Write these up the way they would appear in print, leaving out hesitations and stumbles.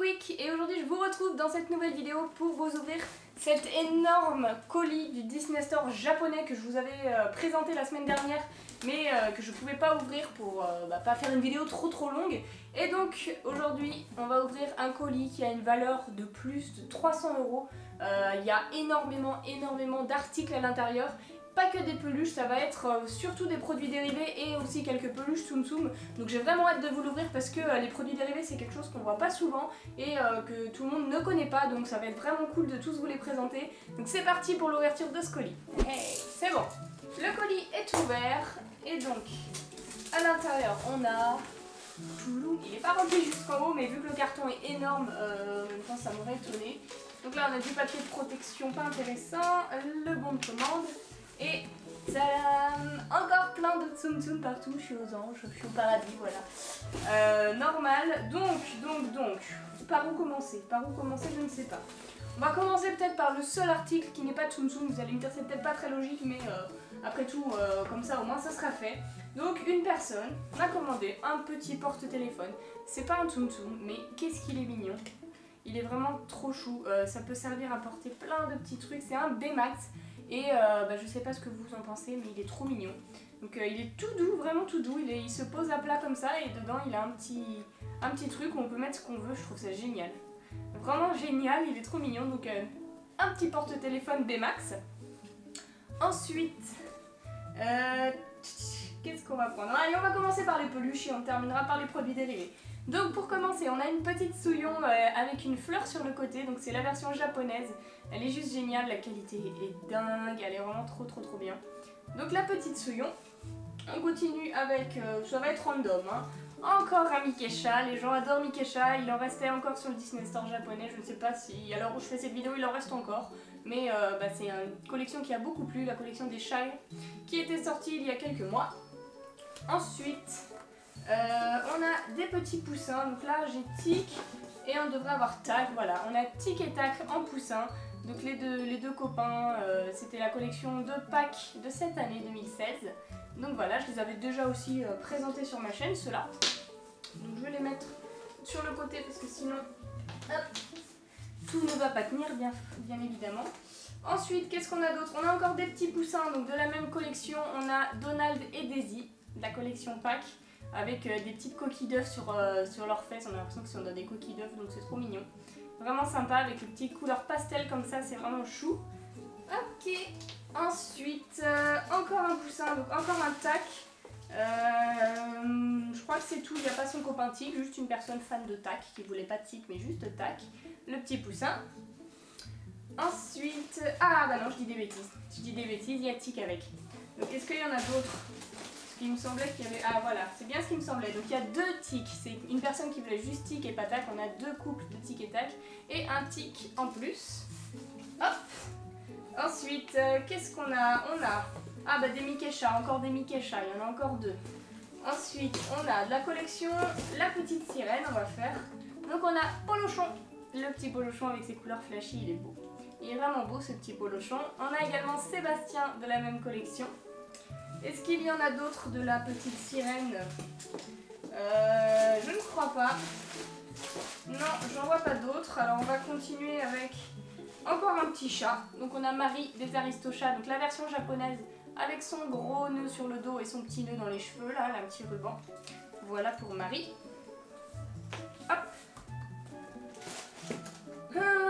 Quick et aujourd'hui je vous retrouve dans cette nouvelle vidéo pour vous ouvrir cet énorme colis du Disney Store japonais que je vous avais présenté la semaine dernière mais que je pouvais pas ouvrir pour pas faire une vidéo trop longue. Et donc aujourd'hui on va ouvrir un colis qui a une valeur de plus de 300 €. Il y a énormément d'articles à l'intérieur. Pas que des peluches, ça va être surtout des produits dérivés et aussi quelques peluches Tsum Tsum. Donc j'ai vraiment hâte de vous l'ouvrir parce que les produits dérivés c'est quelque chose qu'on voit pas souvent et que tout le monde ne connaît pas, donc ça va être vraiment cool de tous vous les présenter. Donc c'est parti pour l'ouverture de ce colis. Hey, c'est bon, le colis est ouvert et donc à l'intérieur on a... Il n'est pas rempli jusqu'en haut mais vu que le carton est énorme, en même temps ça m'aurait étonné. Donc là on a du papier de protection pas intéressant, le bon de commande. Et tadam, encore plein de Tsum Tsum partout, je suis aux anges, je suis au paradis, voilà. Normal, donc, par où commencer? Je ne sais pas. On va commencer peut-être par le seul article qui n'est pas Tsum Tsum, vous allez me dire c'est peut-être pas très logique, mais après tout, comme ça au moins ça sera fait. Donc une personne m'a commandé un petit porte-téléphone, c'est pas un Tsum Tsum, mais qu'est-ce qu'il est mignon. Il est vraiment trop chou, ça peut servir à porter plein de petits trucs, c'est un B-Max. Et je sais pas ce que vous en pensez, mais il est trop mignon. Donc il est tout doux, vraiment tout doux. Il se pose à plat comme ça et dedans il a un petit truc où on peut mettre ce qu'on veut. Je trouve ça génial. Vraiment génial, il est trop mignon. Donc un petit porte-téléphone B-Max. Ensuite, qu'est-ce qu'on va prendre? Allez, on va commencer par les peluches et on terminera par les produits dérivés. Donc pour commencer, on a une petite souillon avec une fleur sur le côté, donc c'est la version japonaise. Elle est juste géniale, la qualité est dingue, elle est vraiment trop bien. Donc la petite souillon, on continue avec, ça va être random, hein. Encore un Mikesha, les gens adorent Mikesha, il en restait encore sur le Disney Store japonais, je ne sais pas si à l'heure où je fais cette vidéo il en reste encore. Mais c'est une collection qui a beaucoup plu, la collection des Shy, qui était sortie il y a quelques mois. Ensuite... on a des petits poussins, donc là j'ai Tic et on devrait avoir Tac, voilà, on a Tic et Tac en poussin, donc les deux copains, c'était la collection de Pâques de cette année 2016, donc voilà, je les avais déjà aussi présentés sur ma chaîne, ceux-là, donc je vais les mettre sur le côté parce que sinon, hop, tout ne va pas tenir, bien évidemment. Ensuite, qu'est-ce qu'on a d'autre? On a encore des petits poussins, donc de la même collection, on a Donald et Daisy, de la collection Pâques, avec des petites coquilles d'œufs sur leurs fesses, on a l'impression que c'est dans des coquilles d'œufs, donc c'est trop mignon. Vraiment sympa, avec les petites couleurs pastel comme ça, c'est vraiment chou. Ok, ensuite, encore un poussin, donc encore un Tac. Je crois que c'est tout, il n'y a pas son copain Tic, juste une personne fan de Tac, qui voulait pas de Tic, mais juste Tac. Le petit poussin. Ensuite, ah bah non, je dis des bêtises, il y a Tic avec. Donc est-ce qu'il y en a d'autres? Il me semblait qu'il y avait... Ah voilà, c'est bien ce qui me semblait. Donc il y a deux Tics, c'est une personne qui voulait juste Tic et pas Tac. On a deux couples de Tic et Tac et un Tic en plus. Hop. Ensuite, qu'est-ce qu'on a? On a... Ah bah des Mikesha, encore des Mikesha, il y en a encore deux. Ensuite, on a de la collection La Petite Sirène, on va faire. Donc on a Polochon, le petit Polochon avec ses couleurs flashy, il est beau. Il est vraiment beau ce petit Polochon. On a également Sébastien de la même collection. Est-ce qu'il y en a d'autres de La Petite Sirène? Je ne crois pas. Non, j'en vois pas d'autres. Alors on va continuer avec encore un petit chat. Donc on a Marie des Aristochats, donc la version japonaise avec son gros nœud sur le dos et son petit nœud dans les cheveux, là, un petit ruban. Voilà pour Marie. Hop.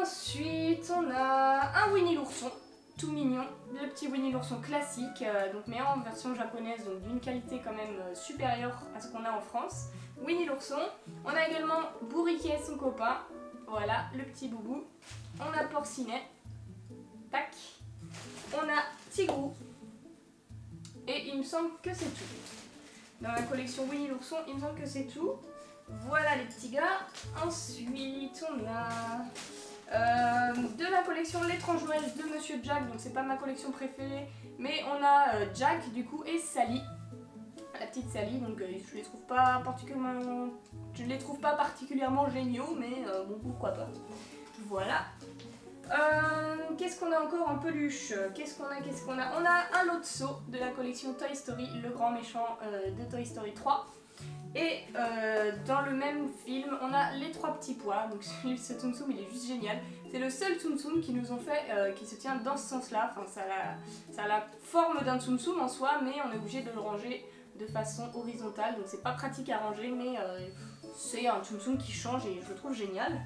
Ensuite, on a un Winnie l'ourson. Tout mignon, le petit Winnie l'ourson classique, donc mais en version japonaise, donc d'une qualité quand même supérieure à ce qu'on a en France. Winnie l'ourson. On a également Bourriquet, son copain. Voilà, le petit boubou. On a Porcinet. Tac. On a Tigrou. Et il me semble que c'est tout. Dans la collection Winnie l'ourson, il me semble que c'est tout. Voilà les petits gars. Ensuite, on a... de la collection L'étrange Noël de Monsieur Jack, donc c'est pas ma collection préférée, mais on a Jack du coup et Sally, la petite Sally, donc je les trouve pas particulièrement géniaux, mais bon pourquoi pas. Voilà. Qu'est-ce qu'on a encore en peluche? Qu'est-ce qu'on a? On a un Lotso de la collection Toy Story, le grand méchant de Toy Story 3. Et dans le même film, on a les 3 petits pois. Donc ce Tsum Tsum, il est juste génial. C'est le seul Tsum Tsum qu'ils nous ont fait qui se tient dans ce sens-là. Enfin, ça a la forme d'un Tsum Tsum en soi, mais on est obligé de le ranger de façon horizontale. Donc c'est pas pratique à ranger, mais c'est un Tsum Tsum qui change et je le trouve génial.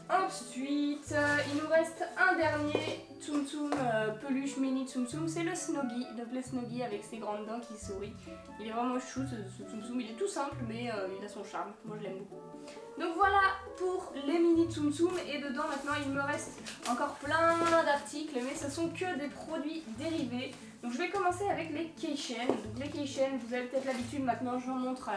Ensuite, il nous reste un dernier Tsum Tsum peluche mini Tsum Tsum, c'est le Snoggy. Donc le Snoggy avec ses grandes dents qui sourient. Il est vraiment chou ce Tsum Tsum, il est tout simple mais il a son charme, moi je l'aime beaucoup. Donc voilà pour les mini Tsum Tsum et dedans maintenant il me reste encore plein d'articles mais ce sont que des produits dérivés. Donc je vais commencer avec les Keishen. Donc les Keishen, vous avez peut-être l'habitude maintenant, j'en montre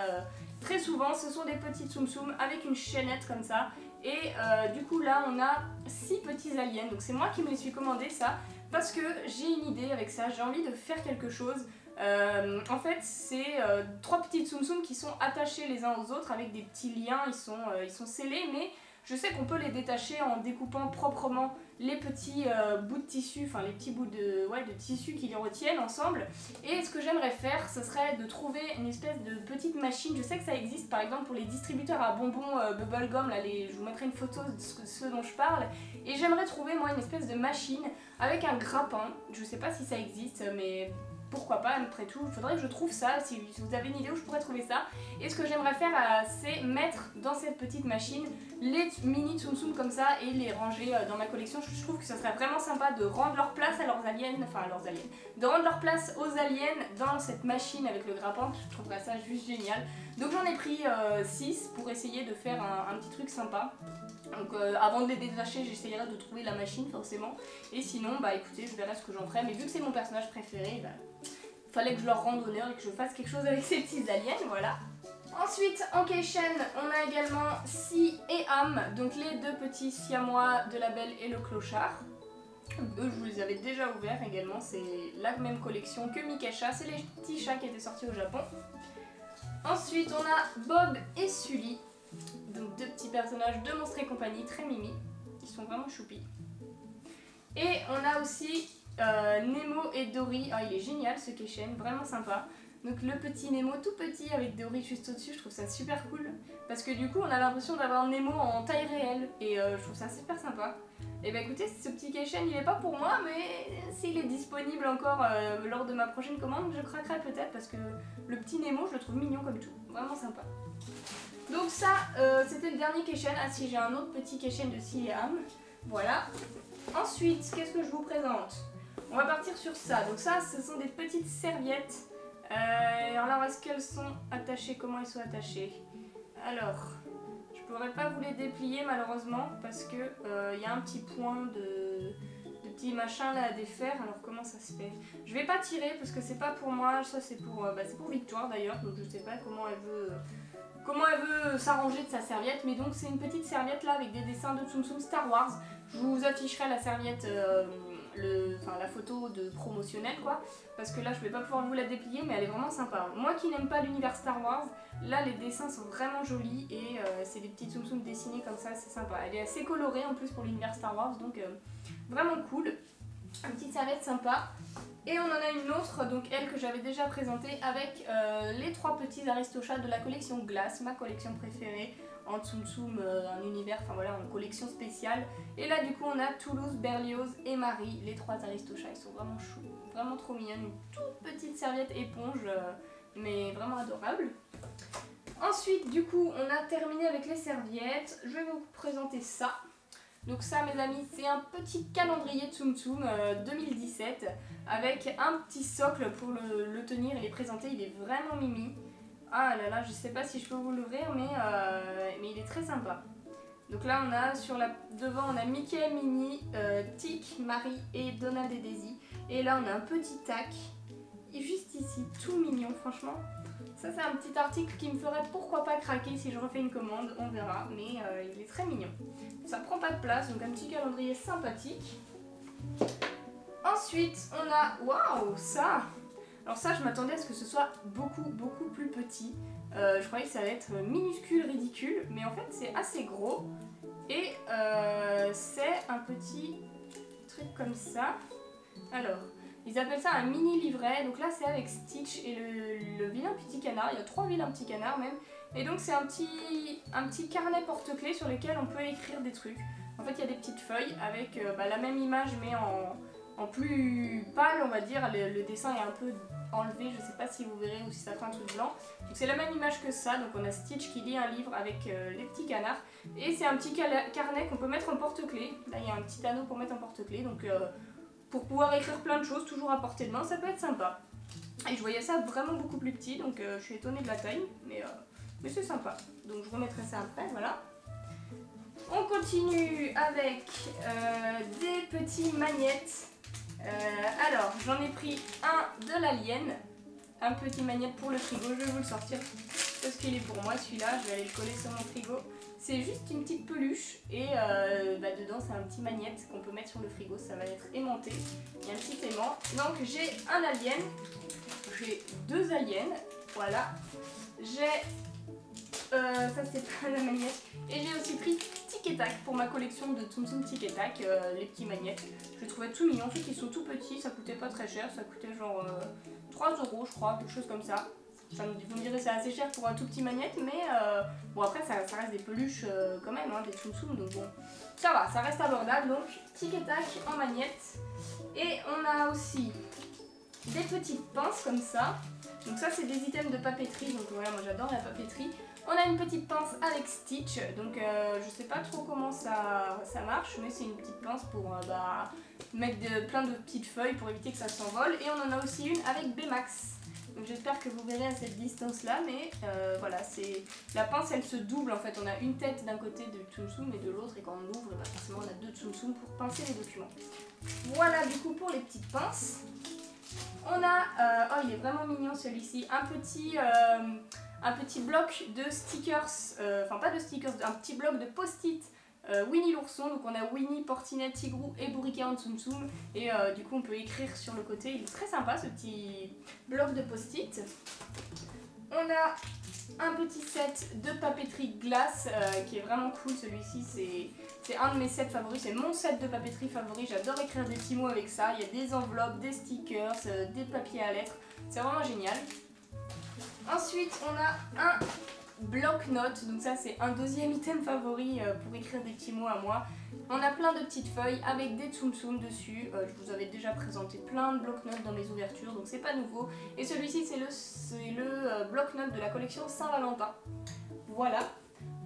très souvent, ce sont des petits Tsum Tsum avec une chaînette comme ça. Et du coup là on a 6 petits aliens, donc c'est moi qui me les suis commandés ça, parce que j'ai une idée avec ça, j'ai envie de faire quelque chose. En fait c'est 3 petits Tsum Tsum qui sont attachés les uns aux autres avec des petits liens, ils sont scellés, mais je sais qu'on peut les détacher en découpant proprement les petits bouts de tissu, enfin les petits bouts de tissu qui les retiennent ensemble. Et ce que j'aimerais faire, ce serait de trouver une espèce de petite machine. Je sais que ça existe par exemple pour les distributeurs à bonbons bubblegum, là, je vous mettrai une photo de ce dont je parle. Et j'aimerais trouver moi une espèce de machine avec un grappin. Je sais pas si ça existe, mais pourquoi pas, après tout, il faudrait que je trouve ça, si vous avez une idée où je pourrais trouver ça. Et ce que j'aimerais faire, c'est mettre dans cette petite machine les mini Tsum Tsum comme ça et les ranger dans ma collection. Je trouve que ça serait vraiment sympa de rendre leur place à leurs aliens, de rendre leur place aux aliens dans cette machine avec le grappin. Je trouverais ça juste génial. Donc j'en ai pris 6 pour essayer de faire un petit truc sympa. Donc avant de les détacher, j'essayerai de trouver la machine forcément. Et sinon, bah écoutez, je verrai ce que j'en ferai. Mais vu que c'est mon personnage préféré, bah, fallait que je leur rende honneur et que je fasse quelque chose avec ces petits aliens, voilà. Ensuite, en Keishen, on a également Si et Am, donc les 2 petits siamois de la Belle et le Clochard. Eux, je vous les avais déjà ouverts également, c'est la même collection que Mikesha, c'est les petits chats qui étaient sortis au Japon. Ensuite, on a Bob et Sully, donc 2 petits personnages de Monstres et compagnie, très mimi, ils sont vraiment choupis. Et on a aussi Nemo et Dory, il est génial ce Keishen, vraiment sympa. Donc le petit Nemo tout petit avec Dory juste au-dessus, je trouve ça super cool. Parce que du coup on a l'impression d'avoir Nemo en taille réelle et je trouve ça super sympa. Et bah écoutez, ce petit Keishen il est pas pour moi, mais s'il est disponible encore lors de ma prochaine commande, je craquerai peut-être parce que le petit Nemo je le trouve mignon comme tout, vraiment sympa. Donc ça c'était le dernier Keishen. Ah si, j'ai un autre petit Keishen de Si et Am, voilà. Ensuite, qu'est-ce que je vous présente? On va partir sur ça. Donc ça, ce sont des petites serviettes. Alors est-ce qu'elles sont attachées? Comment elles sont attachées? Alors, je pourrais pas vous les déplier malheureusement parce que y a un petit point de petit machin là à défaire. Alors comment ça se fait? Je vais pas tirer parce que c'est pas pour moi. Ça c'est pour Victoire d'ailleurs. Donc je sais pas comment elle veut s'arranger de sa serviette, mais donc c'est une petite serviette là avec des dessins de Tsum Tsum Star Wars. Je vous afficherai la serviette, la photo de promotionnelle quoi, parce que là je vais pas pouvoir vous la déplier, mais elle est vraiment sympa. Moi qui n'aime pas l'univers Star Wars, là les dessins sont vraiment jolis et c'est des petits Tsum Tsum dessinés comme ça, c'est sympa. Elle est assez colorée en plus pour l'univers Star Wars, donc vraiment cool. Une petite serviette sympa. Et on en a une autre, donc elle que j'avais déjà présentée avec les 3 petits Aristochats de la collection Glace, ma collection préférée en Tsum Tsum, un univers, enfin voilà, en collection spéciale. Et là du coup on a Toulouse, Berlioz et Marie, les 3 Aristochats, ils sont vraiment choux, vraiment trop mignonnes, une toute petite serviette éponge, mais vraiment adorable. Ensuite du coup on a terminé avec les serviettes, je vais vous présenter ça. Donc ça mes amis, c'est un petit calendrier Tsum Tsum 2017 avec un petit socle pour le tenir et les présenter, il est vraiment mimi. Ah là là, je sais pas si je peux vous l'ouvrir, mais il est très sympa. Donc là on a devant on a Mickey, Minnie, Tic, Marie et Donald et Daisy. Et là on a un petit tac, juste ici, tout mignon franchement. Ça c'est un petit article qui me ferait pourquoi pas craquer si je refais une commande, on verra, mais il est très mignon. Ça prend pas de place, donc un petit calendrier sympathique. Ensuite on a, waouh, ça! Alors ça, je m'attendais à ce que ce soit beaucoup plus petit. Je croyais que ça allait être minuscule, ridicule, mais en fait c'est assez gros. Et c'est un petit truc comme ça. Alors, Ils appellent ça un mini livret. Donc là c'est avec Stitch et le vilain petit canard. Il y a 3 vilains petits canards même. Et donc c'est un petit carnet porte-clés sur lequel on peut écrire des trucs. En fait il y a des petites feuilles avec la même image mais en plus pâle on va dire. Le dessin est un peu enlevé, je sais pas si vous verrez ou si ça fait un truc blanc. Donc c'est la même image que ça, donc on a Stitch qui lit un livre avec les petits canards. Et c'est un petit carnet qu'on peut mettre en porte-clés. Là il y a un petit anneau pour mettre en porte-clés, donc pour pouvoir écrire plein de choses, toujours à portée de main, ça peut être sympa. Et je voyais ça vraiment beaucoup plus petit, donc je suis étonnée de la taille, mais c'est sympa. Donc je remettrai ça après, voilà. On continue avec des petits magnettes. Alors, j'en ai pris un de l'Alien, un petit magnette pour le frigo, je vais vous le sortir parce qu'il est pour moi celui-là, je vais aller le coller sur mon frigo. C'est juste une petite peluche et dedans c'est un petit magnette qu'on peut mettre sur le frigo, ça va être aimanté, il y a un petit aimant. Donc j'ai un alien, j'ai 2 aliens, voilà, j'ai, ça c'est pas la magnette, et j'ai aussi pris Tic et Tac pour ma collection de Tsum Tsum Tic et Tac, les petits magnettes. Je les trouvais tout mignons, en fait ils sont tout petits, ça coûtait pas très cher, ça coûtait genre 3 € je crois, quelque chose comme ça. Vous me direz c'est assez cher pour un tout petit magnette, mais bon après ça reste des peluches quand même, hein, des Tsum Tsum, donc bon, ça va, ça reste abordable. Donc Tic et Tac en magnette. Et on a aussi des petites pinces comme ça. Donc ça c'est des items de papeterie, donc voilà, moi j'adore la papeterie. On a une petite pince avec Stitch, donc je sais pas trop comment ça marche, mais c'est une petite pince pour mettre plein de petites feuilles pour éviter que ça s'envole. Et on en a aussi une avec Baymax. Donc j'espère que vous verrez à cette distance là, mais voilà, la pince elle se double en fait, on a une tête d'un côté de Tsum Tsum et de l'autre, et quand on l'ouvre, forcément on a 2 Tsum Tsum pour pincer les documents. Voilà du coup pour les petites pinces. On a, oh il est vraiment mignon celui-ci, un petit bloc de stickers, enfin pas de stickers, un petit bloc de post-it Winnie l'ourson. Donc on a Winnie, Portinette, Tigrou et Bourrica en Tsum Tsum. Et du coup on peut écrire sur le côté, il est très sympa ce petit bloc de post-it. On a un petit set de papeterie glace qui est vraiment cool, celui-ci c'est un de mes sets favoris, c'est mon set de papeterie favori, j'adore écrire des petits mots avec ça, il y a des enveloppes, des stickers, des papiers à lettres, c'est vraiment génial. Ensuite on a un bloc-notes, donc ça c'est un deuxième item favori pour écrire des petits mots à moi. On a plein de petites feuilles avec des Tsum Tsum dessus, je vous avais déjà présenté plein de bloc-notes dans mes ouvertures, donc c'est pas nouveau. Et celui-ci c'est le bloc-notes de la collection Saint-Valentin, voilà.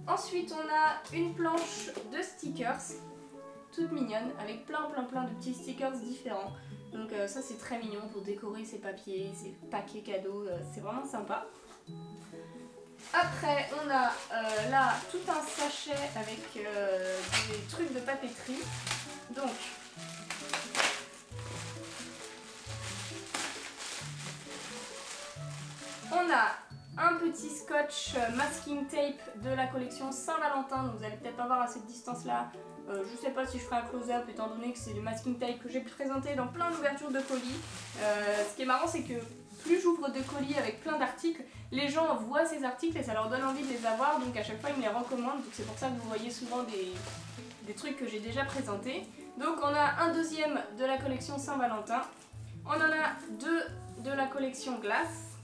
Ensuite on a une planche de stickers, toute mignonne, avec plein de petits stickers différents. Donc ça c'est très mignon pour décorer ses papiers, ses paquets cadeaux, c'est vraiment sympa. Après on a là tout un sachet avec des trucs de papeterie. Donc on a un petit scotch masking tape de la collection Saint-Valentin, donc vous allez peut-être pas voir à cette distance là. Je sais pas si je ferai un close-up étant donné que c'est le masking tape que j'ai présenté dans plein d'ouvertures de colis. Ce qui est marrant c'est que plus j'ouvre de colis avec plein d'articles, les gens voient ces articles et ça leur donne envie de les avoir, donc à chaque fois ils me les recommandent, donc c'est pour ça que vous voyez souvent des trucs que j'ai déjà présentés. Donc on a un deuxième de la collection Saint-Valentin, on en a 2 de la collection Glace,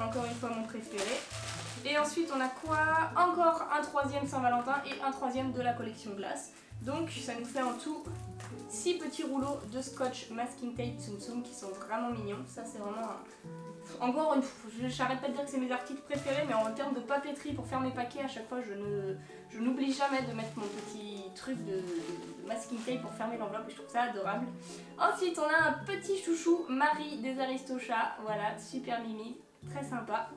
encore une fois mon préféré. Et ensuite on a quoi? Encore un troisième Saint-Valentin et un troisième de la collection Glace. Donc ça nous fait en tout 6 petits rouleaux de scotch masking tape Tsum Tsum qui sont vraiment mignons. Ça c'est vraiment encore une fois, j'arrête pas de dire que c'est mes articles préférés, mais en termes de papeterie pour faire mes paquets, à chaque fois je n'oublie jamais de mettre mon petit truc de masking tape pour fermer l'enveloppe et je trouve ça adorable. Ensuite on a un petit chouchou Marie des Aristochats, voilà, super mimi, très sympa.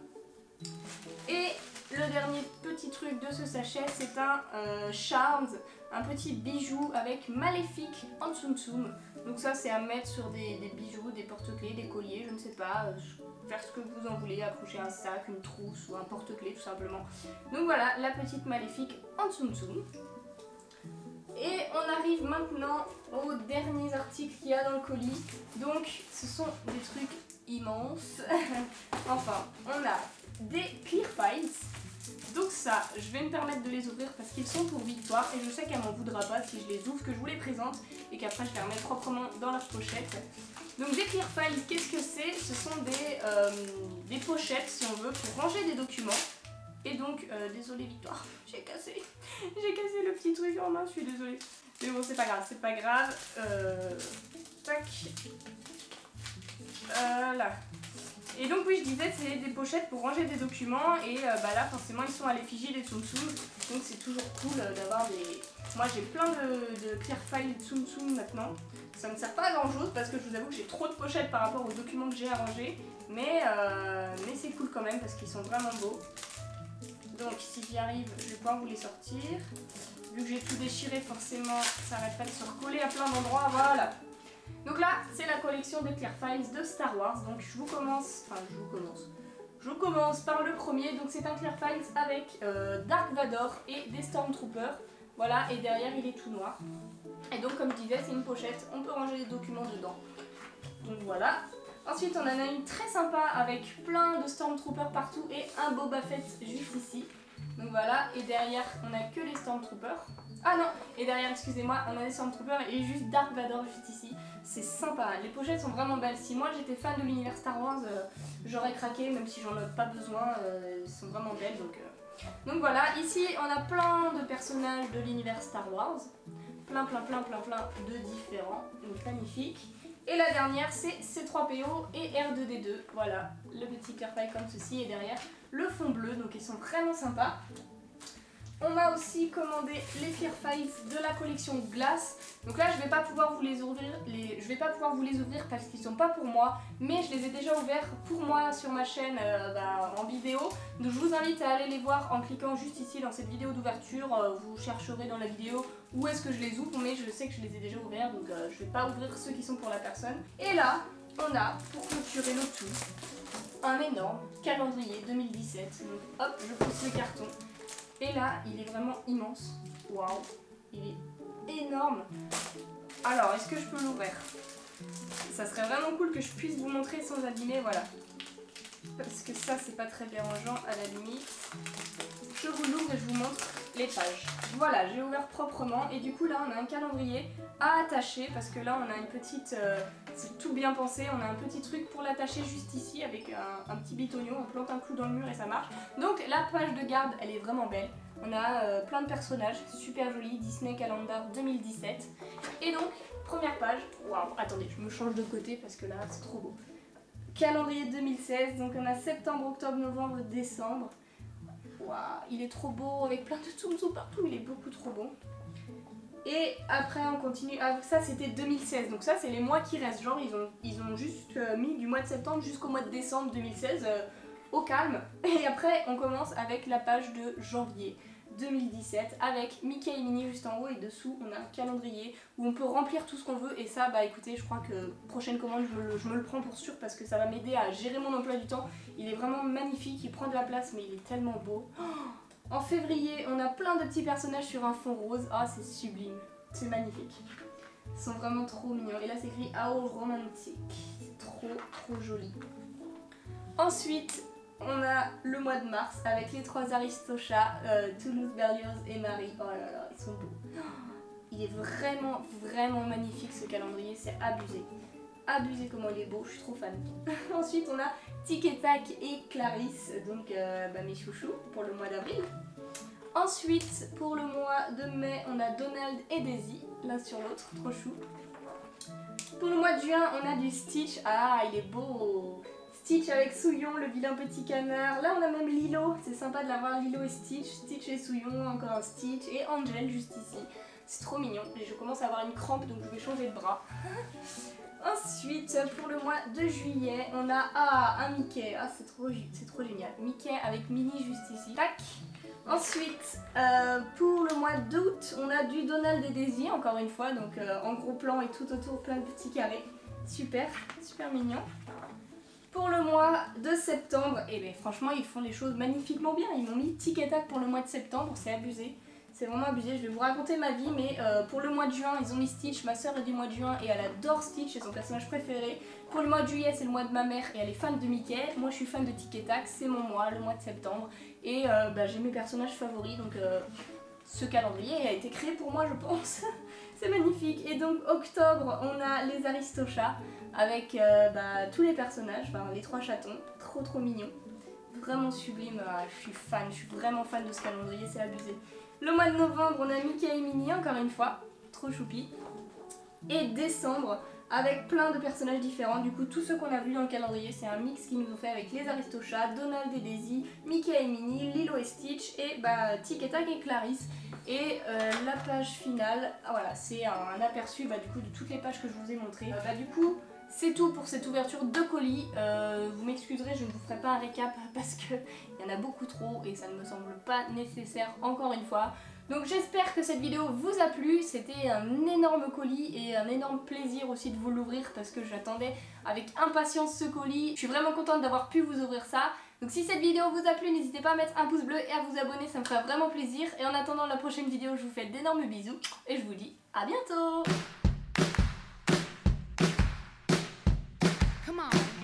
Et le dernier petit truc de ce sachet, c'est un Charms, un petit bijou avec Maléfique en Tsum Tsum. Donc ça c'est à mettre sur des bijoux, des porte-clés, des colliers, je ne sais pas, faire ce que vous en voulez, accrocher un sac, une trousse ou un porte-clés tout simplement. Donc voilà, la petite Maléfique en Tsum Tsum. Et on arrive maintenant aux derniers articles qu'il y a dans le colis. Donc ce sont des trucs immenses. Enfin, on a des clear files. Donc ça, je vais me permettre de les ouvrir parce qu'ils sont pour Victoire et je sais qu'elle m'en voudra pas si je les ouvre, que je vous les présente et qu'après je les remets proprement dans leur pochette. Donc des clear files, qu'est-ce que c'est? Ce sont des pochettes si on veut pour ranger des documents. Et donc, désolée Victoire, j'ai cassé le petit truc en main, je suis désolée. Mais bon, c'est pas grave, c'est pas grave. Tac. Là. Et donc oui, je disais, c'est des pochettes pour ranger des documents et bah là forcément ils sont à l'effigie des Tsum Tsum, donc c'est toujours cool d'avoir des... Moi j'ai plein de clear files Tsum Tsum maintenant, ça ne sert pas à grand chose parce que je vous avoue que j'ai trop de pochettes par rapport aux documents que j'ai à ranger, mais c'est cool quand même parce qu'ils sont vraiment beaux. Donc si j'y arrive, je vais pouvoir vous les sortir. Vu que j'ai tout déchiré forcément, ça n'arrête pas de se recoller à plein d'endroits, voilà. Donc là, c'est la collection des Clear Files de Star Wars. Donc je commence par le premier. Donc c'est un Clear Files avec Dark Vador et des Stormtroopers. Voilà, et derrière il est tout noir. Et donc comme je disais, c'est une pochette, on peut ranger les documents dedans. Donc voilà. Ensuite on en a une très sympa avec plein de Stormtroopers partout et un Boba Fett juste ici. Donc voilà, et derrière on a que les Stormtroopers. Ah non, et derrière, excusez-moi, on a des Stormtroopers et juste Dark Vador juste ici. C'est sympa, les pochettes sont vraiment belles. Si moi j'étais fan de l'univers Star Wars, j'aurais craqué, même si j'en ai pas besoin, elles sont vraiment belles. Donc voilà, ici on a plein de personnages de l'univers Star Wars. Plein de différents, donc magnifique. Et la dernière c'est C3PO et R2D2, voilà, le petit clear file comme ceci et derrière le fond bleu, donc ils sont vraiment sympas. On a aussi commandé les clear files de la collection Glace. Donc là, je vais pas pouvoir vous les ouvrir, parce qu'ils sont pas pour moi, mais je les ai déjà ouverts pour moi sur ma chaîne en vidéo. Donc je vous invite à aller les voir en cliquant juste ici dans cette vidéo d'ouverture. Vous chercherez dans la vidéo où est-ce que je les ouvre, mais je sais que je les ai déjà ouverts, donc je vais pas ouvrir ceux qui sont pour la personne. Et là, on a, pour clôturer le tout, un énorme calendrier 2017. Donc hop, je pousse le carton. Et là, il est vraiment immense. Waouh, il est énorme. Alors, est-ce que je peux l'ouvrir? Ça serait vraiment cool que je puisse vous montrer sans abîmer, voilà. Parce que ça, c'est pas très dérangeant à la limite. Je vous l'ouvre et je vous montre les pages. Voilà, j'ai ouvert proprement et du coup là, on a un calendrier à attacher parce que là, on a une petite... c'est tout bien pensé, on a un petit truc pour l'attacher juste ici avec un petit bitonio, on plante un clou dans le mur et ça marche. Donc la page de garde, elle est vraiment belle. On a plein de personnages, super joli, Disney Calendar 2017. Et donc, première page, waouh, attendez, je me change de côté parce que là, c'est trop beau. Calendrier 2016, donc on a septembre, octobre, novembre, décembre. Waouh, il est trop beau avec plein de Tsum Tsum partout, il est beaucoup trop beau. Et après on continue, ah, ça c'était 2016, donc ça c'est les mois qui restent, genre ils ont juste mis du mois de septembre jusqu'au mois de décembre 2016 au calme. Et après on commence avec la page de janvier 2017 avec Mickey et Minnie juste en haut et dessous on a un calendrier où on peut remplir tout ce qu'on veut et ça bah écoutez je crois que prochaine commande je me le prends pour sûr parce que ça va m'aider à gérer mon emploi du temps. Il est vraiment magnifique, il prend de la place mais il est tellement beau. En février on a plein de petits personnages sur un fond rose, ah c'est sublime, c'est magnifique. Ils sont vraiment trop mignons et là c'est écrit How Romantic, c'est trop joli. Ensuite on a le mois de mars avec les trois Aristochats, Toulouse, Berlioz et Marie. Oh là là, ils sont beaux. Il est vraiment magnifique ce calendrier, c'est abusé. Abusé comment il est beau, je suis trop fan. Ensuite on a Tic et Tac et Clarisse, donc mes chouchous pour le mois d'avril. Ensuite pour le mois de mai on a Donald et Daisy, l'un sur l'autre, trop chou. Pour le mois de juin on a du Stitch, ah il est beau. Stitch avec Souillon, le vilain petit canard. Là on a même Lilo, c'est sympa de l'avoir, Lilo et Stitch. Stitch et Souillon, encore un Stitch. Et Angel juste ici. C'est trop mignon. Et je commence à avoir une crampe donc je vais changer de bras. Ensuite pour le mois de juillet on a un Mickey. Ah c'est trop génial. Mickey avec Minnie juste ici. Tac. Ensuite pour le mois d'août on a du Donald et Daisy encore une fois. Donc en gros plan et tout autour plein de petits carrés. Super mignon. Pour le mois de septembre, et bien franchement ils font les choses magnifiquement bien. Ils m'ont mis Tic et Tac pour le mois de septembre, c'est c'est vraiment abusé. Je vais vous raconter ma vie, mais pour le mois de juin, ils ont mis Stitch. Ma soeur est du mois de juin et elle adore Stitch, c'est son personnage préféré. Pour le mois de juillet, c'est le mois de ma mère et elle est fan de Mickey. Moi, je suis fan de Tic et Tac, c'est mon mois, le mois de septembre. Et j'ai mes personnages favoris, donc ce calendrier a été créé pour moi, je pense. C'est magnifique. Et donc, octobre, on a les Aristochats avec tous les personnages, les 3 chatons, trop mignons. Vraiment sublime, je suis fan, je suis vraiment fan de ce calendrier, c'est abusé. Le mois de novembre, on a Mickey et Minnie, encore une fois, trop choupi. Et décembre, avec plein de personnages différents, du coup tous ceux qu'on a vus dans le calendrier, c'est un mix qu'ils nous ont fait avec les Aristochats, Donald et Daisy, Mickey et Minnie, Lilo et Stitch, et Tic et Tac et Clarisse. Et la page finale, voilà, c'est un aperçu du coup de toutes les pages que je vous ai montrées. Du coup, c'est tout pour cette ouverture de colis. Vous m'excuserez, je ne vous ferai pas un récap parce qu'il y en a beaucoup trop et ça ne me semble pas nécessaire encore une fois. Donc j'espère que cette vidéo vous a plu. C'était un énorme colis et un énorme plaisir aussi de vous l'ouvrir parce que j'attendais avec impatience ce colis. Je suis vraiment contente d'avoir pu vous ouvrir ça. Donc si cette vidéo vous a plu, n'hésitez pas à mettre un pouce bleu et à vous abonner, ça me fera vraiment plaisir. Et en attendant la prochaine vidéo, je vous fais d'énormes bisous et je vous dis à bientôt. Come on.